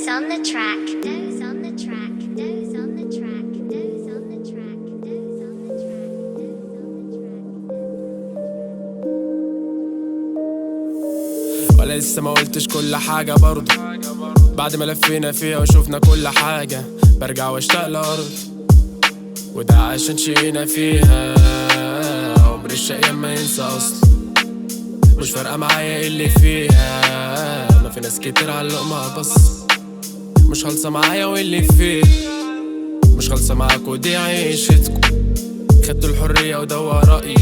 Dose on the track. Dose on the track. Dose on the track. Dose on the track. Dose on the track. ولا لسه ما قلتش كل حاجة برضه، بعد ما لفينا فيها وشوفنا كل حاجة برجع واشتاق لأرض، وده عشان شقينا فيها. عمر الشقيان ما ينسى أصلا، مش فارقة معايا اللي فيها. ما في ناس كتير على اللقمة بس مش خالصة معايا واللي فيه مش خالصة معاكوا، دي عيشتكوا. خدتوا الحرية وده هو رأيي،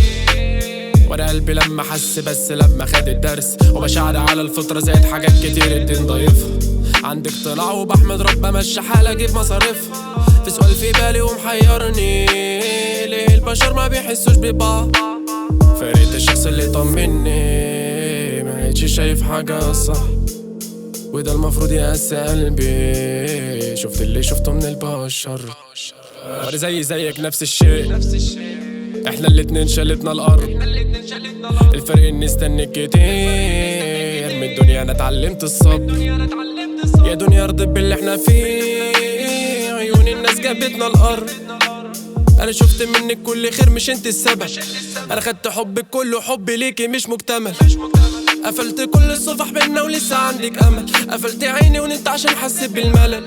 وانا قلبي لما حس بس لما خد الدرس. وبشعر على الفطرة زائد حاجات كتير الدين ضايفها. عندي اقتناع وبحمد رب امشي حالة اجيب مصاريفها. في سؤال في بالي ومحيرني، ليه البشر ما بيحسوش ببعض؟ فرقت الشخص اللي طمني، ما بقتش شايف حاجة صح، وده المفروض يقسي قلبي. شفت اللي شفته من البشر، وانا زيك نفس الشيء. احنا الاتنين شالتنا الارض، الفرق اني استنيت كتير. من الدنيا انا اتعلمت الصبر، يا دنيا ارضت باللي احنا فيه. عيون الناس جابتنا الارض، انا شفت منك كل خير مش انت السبب. انا خدت حبك كله حب ليكي مش مكتمل. قفلت كل الصفح بينا ولسه عندك امل. قفلت عيني ونمت عشان حسيت بالملل.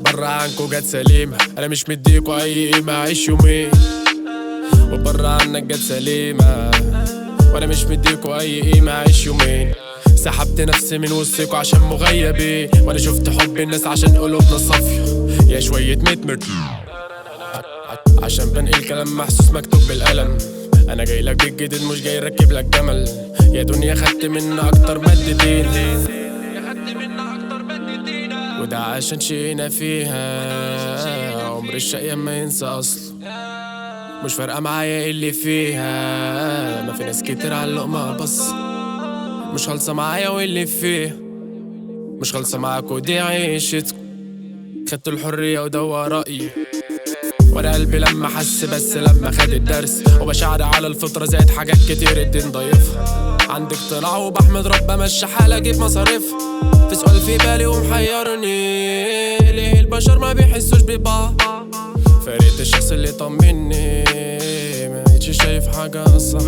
برا عنكو جت سليمة، انا مش مديكوا اي قيمة. عيش يومين وبرا عنك جت سليمة، وانا مش مديكوا اي قيمة. عيش يومين سحبت نفسي من وسطكوا عشان مغيبين، وانا شفت حب الناس عشان قلوبنا صافية. يا شوية متمر عشان بنقل كلام محسوس مكتوب بالقلم. انا جاي لك بالجديد مش جاي ركب لك جمل. يا دنيا خدت منا اكتر مادتين، وده عشان شقينا فيها. عمر الشقيان ما ينسى اصلا، مش فارقة معايا اللي فيها. ما في ناس كتير على اللقمة بس مش خالصة معايا واللي فيه مش خالصة معاكوا، دي عيشتكوا. خدتوا الحرية وده هو رأيي، وانا قلبي لما حس بس لما خد الدرس. وبشعر على الفطرة زائد حاجات كتير الدين ضايفها. عندي اقتناع وبحمد رب امشي حالة اجيب مصاريفها. في سؤال في بالي ومحيرني، ليه البشر ما بيحسوش ببعض؟ فرقت الشخص اللي طمني، ما بقتش شايف حاجة صح،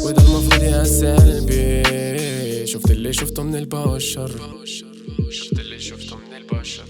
وده المفروض يقسي قلبي. شفت اللي شفته من البشر، شفت اللي شفته من البشر.